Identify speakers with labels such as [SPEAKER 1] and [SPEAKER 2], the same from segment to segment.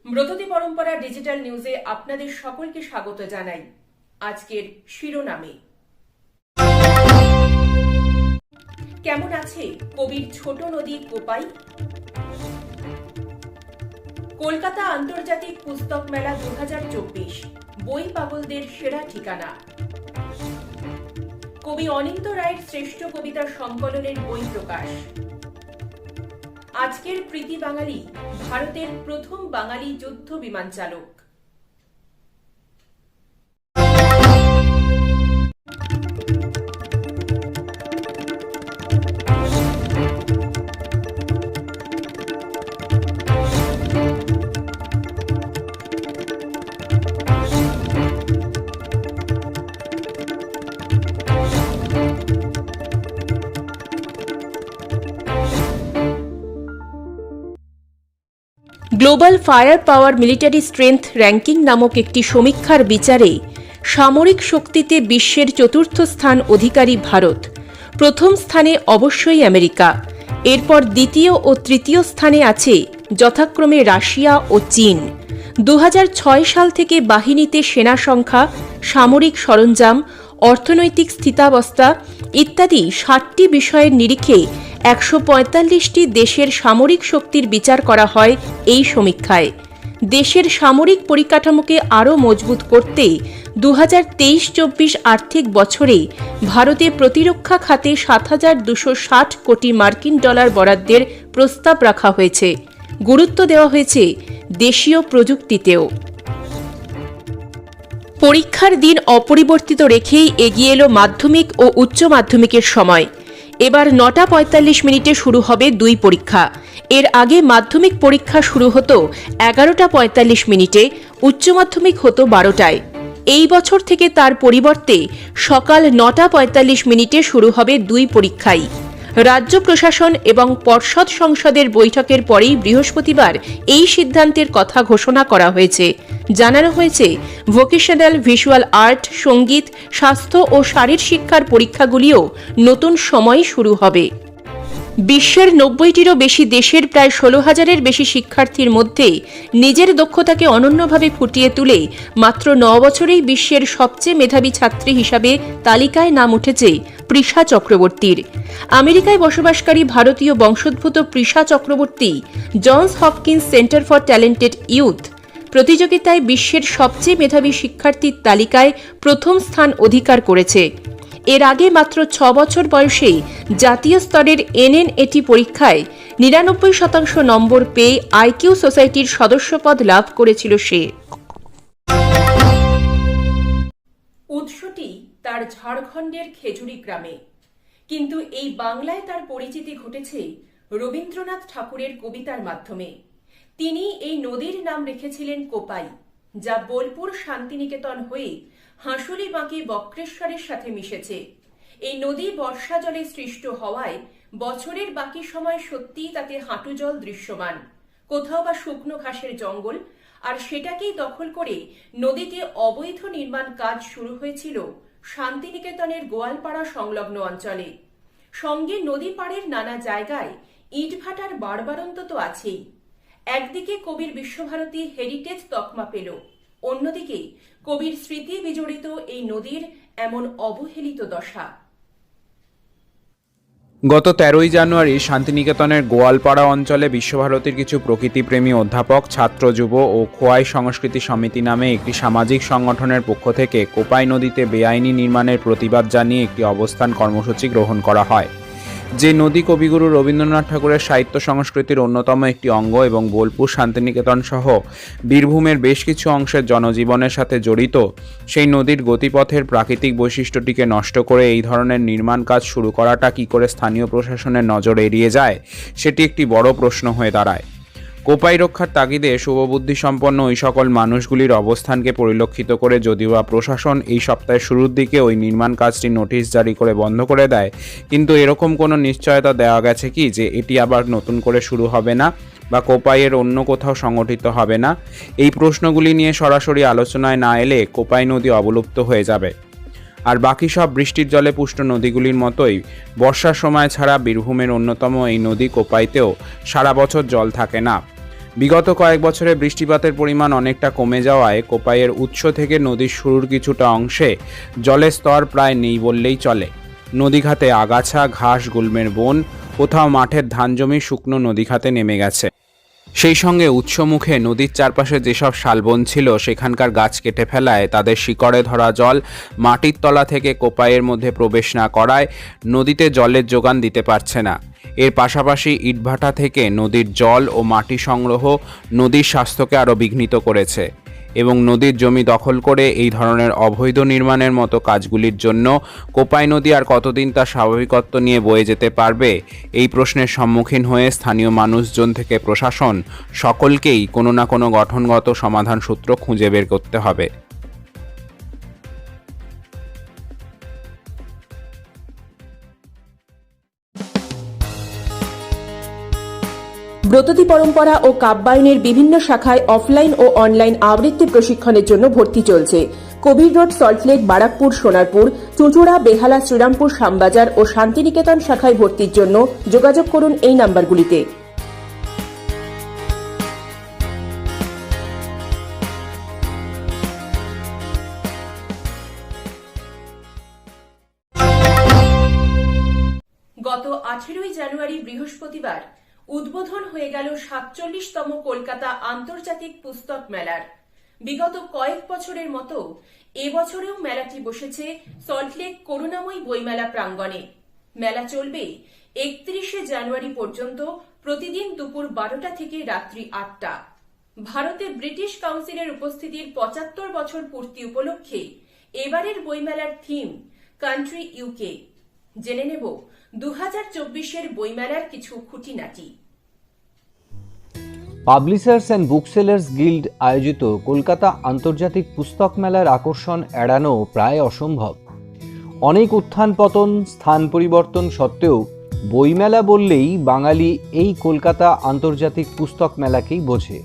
[SPEAKER 1] ব্রততী পরম্পরা ডিজিটাল নিউজে আপনাদের সকলকে স্বাগত জানাই। আজকের শিরোনামে কেমন আছে কবির ছোট নদী কোপাই? কলকাতা আন্তর্জাতিক পুস্তক মেলা 2024 বই পাগলদের সেরা ঠিকানা। কবি অনিন্দ রায়ের শ্রেষ্ঠ কবিতা সংকলনের বই প্রকাশ। আজকের প্রীতি বাঙালি ভারতের প্রথম বাঙালি যুদ্ধ বিমান চালক। গ্লোবাল ফায়ার পাওয়ার মিলিটারি স্ট্রেংথ র্যাঙ্কিং নামক একটি সমীক্ষার বিচারে সামরিক শক্তিতে বিশ্বের চতুর্থ স্থান অধিকারী ভারত। প্রথম স্থানে অবশ্যই আমেরিকা, এরপর দ্বিতীয় ও তৃতীয় স্থানে আছে যথাক্রমে রাশিয়া ও চীন। 2006 সাল থেকে বাহিনীতে সেনা সংখ্যা, সামরিক সরঞ্জাম, অর্থনৈতিক স্থিতাবস্থা ইত্যাদি 60টি বিষয়ের নিরিখে 145টি দেশের সামরিক শক্তির বিচার করা হয় এই সমীক্ষায়। দেশের সামরিক পরিকাঠামোকে আরও মজবুত করতে 2023-24 আর্থিক বছরে ভারতে প্রতিরক্ষা খাতে 7,260 কোটি মার্কিন ডলার বরাদ্দের প্রস্তাব রাখা হয়েছে। গুরুত্ব দেওয়া হয়েছে দেশীয় প্রযুক্তিতেও। পরীক্ষার দিন অপরিবর্তিত রেখেই এগিয়ে এলো মাধ্যমিক ও উচ্চ মাধ্যমিকের সময়। এবার 9টা 45 মিনিটে শুরু হবে দুই পরীক্ষা। এর আগে মাধ্যমিক পরীক্ষা শুরু হতো 11টা 45 মিনিটে, উচ্চ মাধ্যমিক হতো 12টায়। এই বছর থেকে তার পরিবর্তে সকাল 9টা 45 মিনিটে শুরু হবে দুই পরীক্ষাই। রাজ্য প্রশাসন এবং পর্ষদ সংসদের বৈঠকের পরেই বৃহস্পতিবার এই সিদ্ধান্তের কথা ঘোষণা করা হয়েছে। জানানো হয়েছে ভোকেশনাল, ভিজুয়াল আর্ট, সঙ্গীত, স্বাস্থ্য ও শারীর শিক্ষার পরীক্ষাগুলিও নতুন সময়ে শুরু হবে। বিশ্বের 90টিরও বেশি দেশের প্রায় 16,000-এর বেশি শিক্ষার্থীর মধ্যে নিজের দক্ষতাকে অনন্যভাবে ফুটিয়ে তুলে মাত্র 9 বছরেই বিশ্বের সবচেয়ে মেধাবী ছাত্রী হিসাবে তালিকায় নাম উঠেছে পৃষা চক্রবর্তীর। আমেরিকায় বসবাসকারী ভারতীয় বংশোদ্ভূত Prisha Chakraborty Johns Hopkins Center for Talented Youth প্রতিযোগিতায় বিশ্বের সবচেয়ে মেধাবী শিক্ষার্থীর তালিকায় প্রথম স্থান অধিকার করেছে। এর আগে মাত্র 6 বছর বয়সে জাতীয় স্তরের NNET পরীক্ষায় 99% নম্বর পেয়ে আইকিউ সোসাইটির সদস্যপদ লাভ করেছিল সে। উৎসটি তার ঝাড়খণ্ডের খেজুরি গ্রামে, কিন্তু এই বাংলায় তার পরিচিতি ঘটেছে রবীন্দ্রনাথ ঠাকুরের কবিতার মাধ্যমে। তিনি এই নদীর নাম রেখেছিলেন কোপাই, যা বোলপুর শান্তিনিকেতন হয়ে হাঁসুলি বাঁকি বক্রেশ্বরের সাথে মিশেছে। এই নদী বর্ষা জলে সৃষ্ট হওয়ায় বছরের বাকি সময় সত্যিই তাতে হাঁটু জল দৃশ্যমান, কোথাও বা শুকনো ঘাসের জঙ্গল, আর সেটাকেই দখল করে নদীতে অবৈধ নির্মাণ কাজ শুরু হয়েছিল শান্তিনিকেতনের গোয়ালপাড়া সংলগ্ন অঞ্চলে। সঙ্গে নদী পাড়ের নানা জায়গায় ইটভাটার বাড়বাড়ন্ত তো আছেই। একদিকে কবির বিশ্বভারতী হেরিটেজ তকমা পেল, অন্যদিকে কবির স্মৃতি বিজড়িত এই নদীর এমন অবহেলিত দশা।
[SPEAKER 2] গত 13ই জানুয়ারি শান্তিনিকেতনের গোয়ালপাড়া অঞ্চলে বিশ্বভারতীর কিছু প্রকৃতিপ্রেমী অধ্যাপক, ছাত্র, যুব ও খোয়াই সংস্কৃতি সমিতি নামে একটি সামাজিক সংগঠনের পক্ষ থেকে কোপাই নদীতে বেআইনি নির্মাণের প্রতিবাদ জানিয়ে একটি অবস্থান কর্মসূচি গ্রহণ করা হয়। যে নদী কবিগুরু রবীন্দ্রনাথ ঠাকুরের সাহিত্য সংস্কৃতির অন্যতম একটি অঙ্গ এবং বোলপুর শান্তিনিকেতন সহ বীরভূমের বেশ কিছু অংশের জনজীবনের সাথে জড়িত, সেই নদীর গতিপথের প্রাকৃতিক বৈশিষ্ট্যটিকে নষ্ট করে এই ধরনের নির্মাণ কাজ শুরু করাটা কী করে স্থানীয় প্রশাসনের নজর এড়িয়ে যায়, সেটি একটি বড় প্রশ্ন হয়ে দাঁড়ায়। কোপাই রক্ষার তাগিদে শুভবুদ্ধিসম্পন্ন ওই সকল মানুষগুলির অবস্থানকে পরিলক্ষিত করে যদিও বা প্রশাসন এই সপ্তাহের শুরুর দিকে ওই নির্মাণ কাজটি নোটিশ জারি করে বন্ধ করে দেয়, কিন্তু এরকম কোনো নিশ্চয়তা দেওয়া গেছে কি যে এটি আবার নতুন করে শুরু হবে না বা কোপাইয়ের অন্য কোথাও সংগঠিত হবে না? এই প্রশ্নগুলি নিয়ে সরাসরি আলোচনায় না এলে কোপাই নদী অবলুপ্ত হয়ে যাবে। আর বাকি সব বৃষ্টির জলে পুষ্ট নদীগুলির মতোই বর্ষার সময় ছাড়া বীরভূমের অন্যতম এই নদী কোপাইতেও সারা বছর জল থাকে না। বিগত কয়েক বছরে বৃষ্টিপাতের পরিমাণ অনেকটা কমে যাওয়ায় কোপাইয়ের উৎস থেকে নদীর শুরুর কিছুটা অংশে জলের স্তর প্রায় নেই বললেই চলে। নদীঘাটে আগাছা, ঘাস, গুল্মের বন, কোথাও মাঠের ধান জমি শুকনো নদীঘাটে নেমে গেছে। সেই সঙ্গে উৎসমুখে নদীর চারপাশে যেসব শালবন ছিল সেখানকার গাছ কেটে ফেলায় তাদের শিকড়ে ধরা জল মাটির তলা থেকে কোপাইয়ের মধ্যে প্রবেশ না করায় নদীতে জলের যোগান দিতে পারছে না। এর পাশাপাশি ইটভাটা থেকে নদীর জল ও মাটি সংগ্রহ নদীর স্বাস্থ্যকে আরও বিঘ্নিত করেছে এবং নদীর জমি দখল করে এই ধরনের অবৈধ নির্মাণের মতো কাজগুলির জন্য কোপাই নদী আর কতদিন তার স্বাভাবিকত্ব নিয়ে বয়ে যেতে পারবে, এই প্রশ্নের সম্মুখীন হয়ে স্থানীয় মানুষজন থেকে প্রশাসন সকলকেই কোনো না কোনো গঠনগত সমাধান সূত্র খুঁজে বের করতে হবে।
[SPEAKER 1] ব্রততী পরম্পরা ও কাব্যায়নের বিভিন্ন শাখায় অফলাইন ও অনলাইন আবৃত্তি প্রশিক্ষণের জন্য ভর্তি চলছে। কবির রোড, সল্টলেক, বারাকপুর, সোনারপুর, চুঁচুড়া, বেহালা, শ্রীরামপুর, শ্যামবাজার ও শান্তিনিকেতন শাখায় ভর্তির জন্য যোগাযোগ করুন এই নাম্বারগুলিতে। গত 18 জানুয়ারি বৃহস্পতিবার উদ্বোধন হয়ে গেল 47তম কলকাতা আন্তর্জাতিক পুস্তক মেলার। বিগত কয়েক বছরের মতো এবছরেও মেলাটি বসেছে সল্টলেক করুণাময়ী বইমেলা প্রাঙ্গণে। মেলা চলবে 31শে জানুয়ারি পর্যন্ত, প্রতিদিন দুপুর 12টা থেকে রাত্রি 8টা। ভারতে ব্রিটিশ কাউন্সিলের উপস্থিতির 75 বছর পূর্তি উপলক্ষে এবারের বইমেলার থিম কান্ট্রি ইউকে। জেনে নেব 2024-এর বইমেলার কিছু খুঁটিনাটি।
[SPEAKER 3] পাবলিশার্স অ্যান্ড বুকসেলার্স গিল্ড আয়োজিত কলকাতা আন্তর্জাতিক পুস্তক মেলার আকর্ষণ এড়ানো প্রায় অসম্ভব। অনেক উত্থান পতন, স্থান পরিবর্তন সত্ত্বেও বইমেলা বললেই বাঙালি এই কলকাতা আন্তর্জাতিক পুস্তক মেলাকেই বোঝে।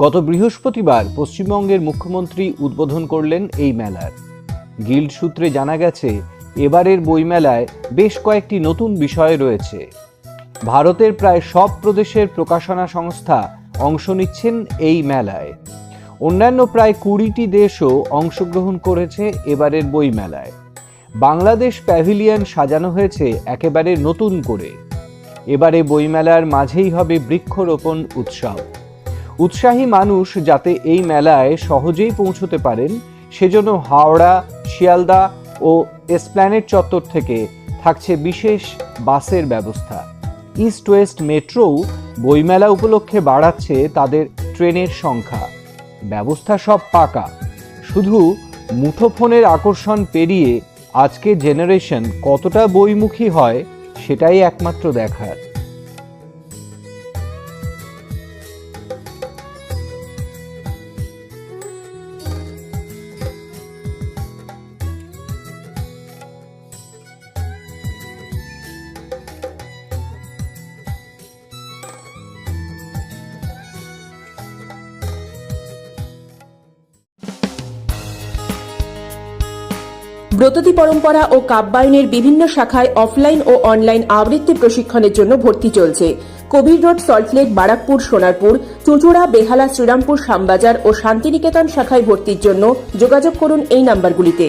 [SPEAKER 3] গত বৃহস্পতিবার পশ্চিমবঙ্গের মুখ্যমন্ত্রী উদ্বোধন করলেন এই মেলার। গিল্ড সূত্রে জানা গেছে, এবারের বইমেলায় বেশ কয়েকটি নতুন বিষয় রয়েছে। ভারতের প্রায় সব প্রদেশের প্রকাশনা সংস্থা অংশ নিচ্ছেন এই মেলায়। অন্যান্য প্রায় 20টি দেশও অংশগ্রহণ করেছে এবারের বইমেলায়। বাংলাদেশ প্যাভিলিয়ন সাজানো হয়েছে একেবারে নতুন করে। এবারে বইমেলার মাঝেই হবে বৃক্ষরোপণ উৎসব। উৎসাহী মানুষ যাতে এই মেলায় সহজেই পৌঁছতে পারেন সেজন্য হাওড়া, শিয়ালদা ও এসপ্ল্যানেড চত্বর থেকে থাকছে বিশেষ বাসের ব্যবস্থা। ইস্ট ওয়েস্ট মেট্রোও বইমেলা উপলক্ষে বাড়াচ্ছে তাদের ট্রেনের সংখ্যা। ব্যবস্থা সব পাকা, শুধু মুঠোফোনের আকর্ষণ পেরিয়ে আজকের জেনারেশন কতটা বইমুখী হয় সেটাই একমাত্র দেখার।
[SPEAKER 1] ব্রততী পরম্পরা ও কাব্যায়নের বিভিন্ন শাখায় অফলাইন ও অনলাইন আবৃত্তি প্রশিক্ষণের জন্য ভর্তি চলছে। কবির রোড, সল্টলেক, বারাকপুর, সোনারপুর, চুঁচুড়া, বেহালা, শ্রীরামপুর, শ্যামবাজার ও শান্তিনিকেতন শাখায় ভর্তির জন্য যোগাযোগ করুন এই নাম্বারগুলিতে।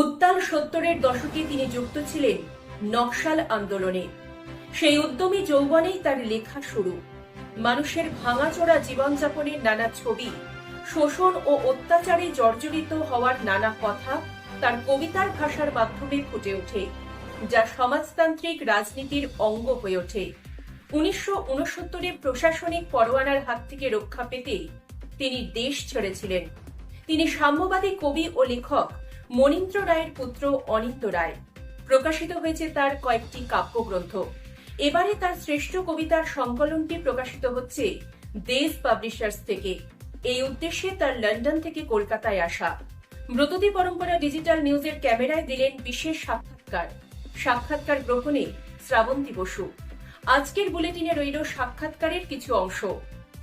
[SPEAKER 1] উত্তাল 70-এর দশকে তিনি যুক্ত ছিলেন নকশাল আন্দোলনে। সেই উদ্যমী যৌবনেই তার লেখা শুরু। মানুষের ভাঙাচোরা জীবনযাপনের নানা ছবি, শোষণ ও অত্যাচারে জর্জরিত হওয়ার নানা কথা তার কবিতার ভাষার মাধ্যমে ফুটে ওঠে, যা সমাজতান্ত্রিক রাজনীতির অঙ্গ হয়ে ওঠে। 1969-এ প্রশাসনিক পরোয়ানার হাত থেকে রক্ষা পেতে তিনি দেশ ছেড়েছিলেন। তিনি সাম্যবাদী কবি ও লেখক মনীন্দ্র রায়ের পুত্র অনিন্দ্য রায়। প্রকাশিত হয়েছে তার কয়েকটি কাব্যগ্রন্থ। এবারে তার শ্রেষ্ঠ কবিতার সংকলনটি প্রকাশিত হচ্ছে দেশ পাবলিশার্স থেকে। এই উদ্দেশ্যে তার লন্ডন থেকে কলকাতায় আসা। ব্রততী পরম্পরা ডিজিটাল নিউজের ক্যামেরায় দিলেন বিশেষ সাক্ষাৎকার গ্রহণে শ্রাবন্তী বসু। আজকের বুলেটিনে রইল সাক্ষাৎকারের কিছু অংশ।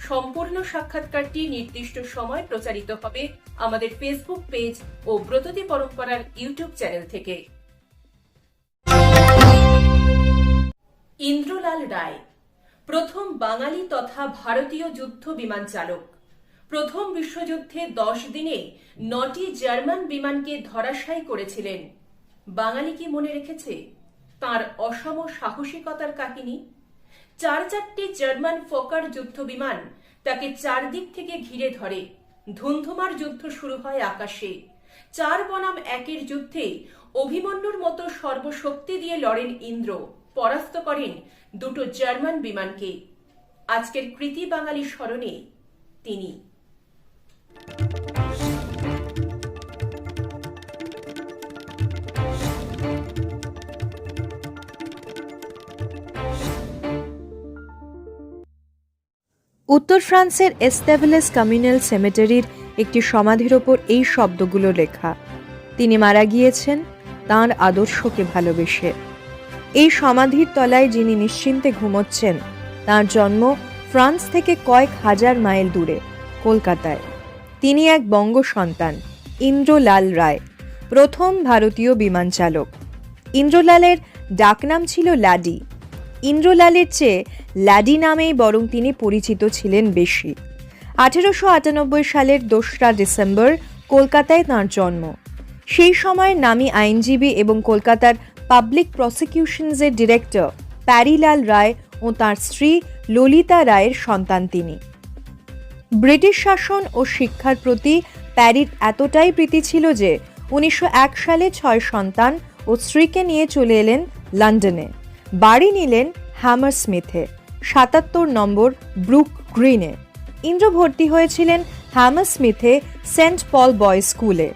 [SPEAKER 1] সম্পূর্ণ সাক্ষাৎকারটি নির্দিষ্ট সময় প্রচারিত হবে আমাদের ফেসবুক পেজ ও ব্রততী পরম্পরার ইউটিউব চ্যানেল থেকে। ইন্দ্রলাল রায় প্রথম বাঙালি তথা ভারতীয় যুদ্ধ বিমান চালক। প্রথম বিশ্বযুদ্ধে 10 দিনে 9টি জার্মান বিমানকে ধরাশায়ী করেছিলেন। বাঙালি কি মনে রেখেছে তার অসম সাহসিকতার কাহিনী? 4টি জার্মান ফোকার যুদ্ধ বিমান তাকে চারদিক থেকে ঘিরে ধরে। ধুন্ধুমার যুদ্ধ শুরু হয় আকাশে। 4 বনাম 1-এর যুদ্ধে অভিমন্যুর মতো সর্বশক্তি দিয়ে লড়েন ইন্দ্র, পরাস্ত করেন 2টো জার্মান বিমানকে। আজকের কৃতি বাঙালি স্মরণে তিনি।
[SPEAKER 4] উত্তর ফ্রান্সের এস্তেভেলেস কমিউনাল সেমেটারির একটি সমাধির ওপর এই শব্দগুলো লেখা। তিনি মারা গিয়েছেন তাঁর আদর্শকে ভালোবেসে। এই সমাধির তলায় যিনি নিশ্চিন্তে ঘুমোচ্ছেন, তাঁর জন্ম ফ্রান্স থেকে কয়েক হাজার মাইল দূরে, কলকাতায়। তিনি এক বঙ্গ সন্তান, ইন্দ্রলাল রায়, প্রথম ভারতীয় বিমান চালক। ইন্দ্রলালের ডাকনাম ছিল ল্যাডি। ইন্দ্রলালের চেয়ে ল্যাডি নামেই বরং তিনি পরিচিত ছিলেন বেশি। 1898 সালের 2রা ডিসেম্বর কলকাতায় তাঁর জন্ম। সেই সময়ের নামী আইনজীবী এবং কলকাতার পাবলিক প্রসিকিউশনসের ডিরেক্টর প্যারিলাল রায় ও তাঁর স্ত্রী ললিতা রায়ের সন্তান তিনি। ব্রিটিশ শাসন ও শিক্ষার প্রতি প্যারির এতটাই প্রীতি ছিল যে 1901 সালে 6 সন্তান ও স্ত্রীকে নিয়ে চলে এলেন লন্ডনে। বাড়ি নিলেন হ্যামারস্মিথে, 77 নম্বর ব্রুক গ্রিনে। ইন্দ্র ভর্তি হয়েছিলেন হ্যামারস্মিথে সেন্ট পল বয়েজ স্কুলে।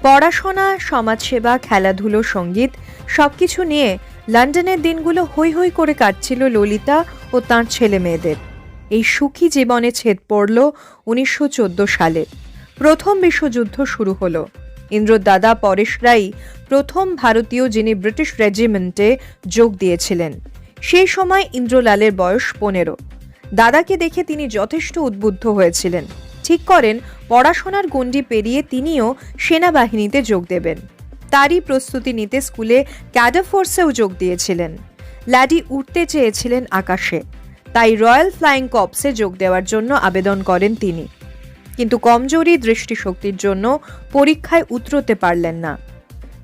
[SPEAKER 4] পড়াশোনা, সমাজসেবা, খেলাধুলো, সঙ্গীত সবকিছু নিয়ে লন্ডনের দিনগুলো হৈ হৈ করে কাটছিল ললিতা ও তাঁর ছেলে মেয়েদের। এই সুখী জীবনে ছেদ পড়ল 1914 সালে। প্রথম বিশ্বযুদ্ধ শুরু হলো। ইন্দ্রর দাদা পরেশ রায় প্রথম ভারতীয় যিনি ব্রিটিশ রেজিমেন্টে যোগ দিয়েছিলেন। সেই সময় ইন্দ্রলালের বয়স 15। দাদাকে দেখে তিনি যথেষ্ট উদ্বুদ্ধ হয়েছিলেন। ঠিক করেন পড়াশোনার গণ্ডি পেরিয়ে তিনিও সেনাবাহিনীতে যোগ দেবেন। তারই প্রস্তুতি নিতে স্কুলে ক্যাডার ফোর্সেও যোগ দিয়েছিলেন। ল্যাডি উঠতে চেয়েছিলেন আকাশে, তাই রয়্যাল ফ্লাইং কর্পসে যোগ দেওয়ার জন্য আবেদন করেন তিনি। কিন্তু কমজোরি দৃষ্টিশক্তির জন্য পরীক্ষায় উতরতে পারলেন না।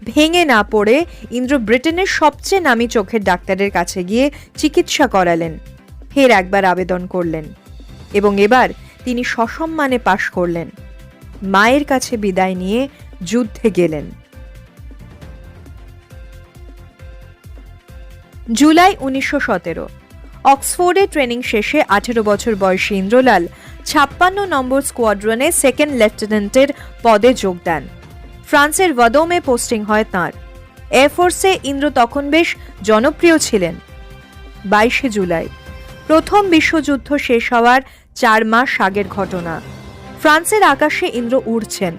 [SPEAKER 4] ভেঙে না পড়ে ইন্দ্র ব্রিটেনের সবচেয়ে নামী চোখের ডাক্তারের কাছে গিয়ে চিকিৎসা করালেন। ফের একবার আবেদন করলেন এবং এবার তিনি সসম্মানে পাশ করলেন। মায়ের কাছে বিদায় নিয়ে যুদ্ধে গেলেন। জুলাই 1917 অক্সফোর্ডে ট্রেনিং শেষে 18 বছর বয়সী ইন্দ্রলাল 56 নম্বর স্কোয়াড্রনে সেকেন্ড লেফটেন্যান্টের পদে যোগ দেন। ফ্রান্সের ওয়াদোমে পোস্টিং হয় তাঁর। এয়ারফোর্সে ইন্দ্র তখন বেশ জনপ্রিয় ছিলেন। 22 জুলাই প্রথম বিশ্বযুদ্ধ শেষ হওয়ার 4 মাস আগের ঘটনা। ফ্রান্সের আকাশে ইন্দ্র উড়ছেন।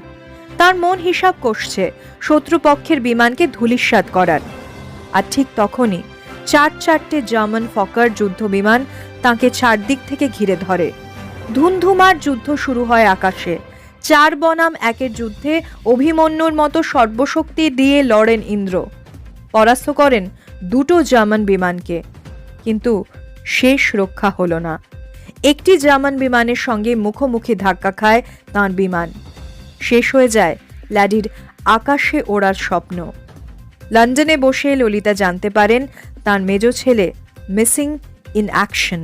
[SPEAKER 4] তার মন হিসাব কষছে শত্রুপক্ষের বিমানকে ধূলিসাৎ করার। আর ঠিক তখনই 4 জার্মান ফকার যুদ্ধ বিমান তাঁকে চারদিক থেকে ঘিরে ধরে। ধুন্ধুমার যুদ্ধ শুরু হয় আকাশে। 4 বনাম 1-এর যুদ্ধে অভিমন্যুর মতো সর্বশক্তি দিয়ে লড়েন ইন্দ্র। পরাস্ত করেন 2টো জার্মান বিমানকে, কিন্তু শেষ রক্ষা হলো না। একটি জার্মান বিমানের সঙ্গে মুখোমুখি ধাক্কা খায় তাঁর বিমান। শেষ হয়ে যায় ল্যাডির আকাশে ওড়ার স্বপ্ন। লন্ডনে বসে ললিতা জানতে পারেন তার মেজ ছেলে মিসিং ইন অ্যাকশন।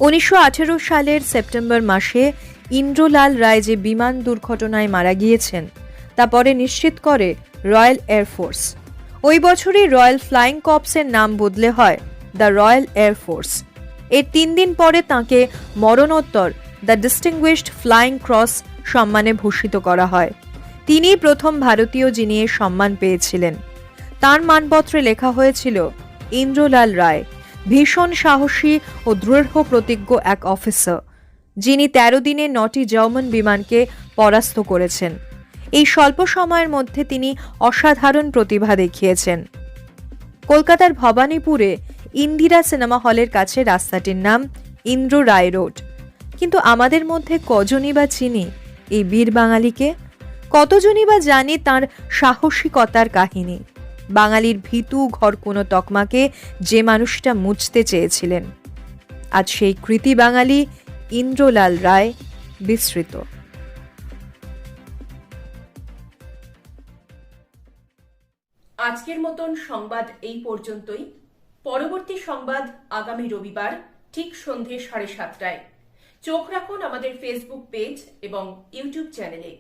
[SPEAKER 4] 1918 সালের সেপ্টেম্বর মাসে ইন্দ্রলাল রায় যে বিমান দুর্ঘটনায় মারা গিয়েছেন তা পরে নিশ্চিত করে রয়্যাল এয়ারফোর্স। ওই বছরই রয়্যাল ফ্লাইং কর্পসের নাম বদলে হয় দ্য রয়্যাল এয়ারফোর্স। এর 3 দিন পরে তাঁকে মরণোত্তর দ্য ডিস্টিংগুইশড ফ্লাইং ক্রস সম্মানে ভূষিত করা হয়। তিনি প্রথম ভারতীয় যিনি এ সম্মান পেয়েছিলেন। তার মানপত্রে লেখা হয়েছিল, ইন্দ্রলাল রায় ভীষণ সাহসী ও দৃঢ় প্রতিজ্ঞ এক অফিসার, যিনি 13 দিনে 9টি জার্মান বিমানকে পরাস্ত করেছেন। এই স্বল্প সময়ের মধ্যে তিনি অসাধারণ প্রতিভা দেখিয়েছেন। কলকাতার ভবানীপুরে ইন্দিরা সিনেমা হলের কাছে রাস্তাটির নাম ইন্দ্র রায় রোড। কিন্তু আমাদের মধ্যে কজনই বা চিনি এই বীর বাঙালিকে? কতজনই বা জানি তাঁর সাহসিকতার কাহিনী? বাঙালির ভীতু ঘরকুনো তকমাকে যে মানুষটা মুছতে চেয়েছিলেন, আজ সেই কৃতি বাঙালি ইন্দ্রলাল রায় বিস্মৃত।
[SPEAKER 1] আজকের মতন সংবাদ এই পর্যন্তই। পরবর্তী সংবাদ আগামী রবিবার ঠিক সন্ধে 7:30টায়। চোখ রাখুন আমাদের ফেসবুক পেজ এবং ইউটিউব চ্যানেলে।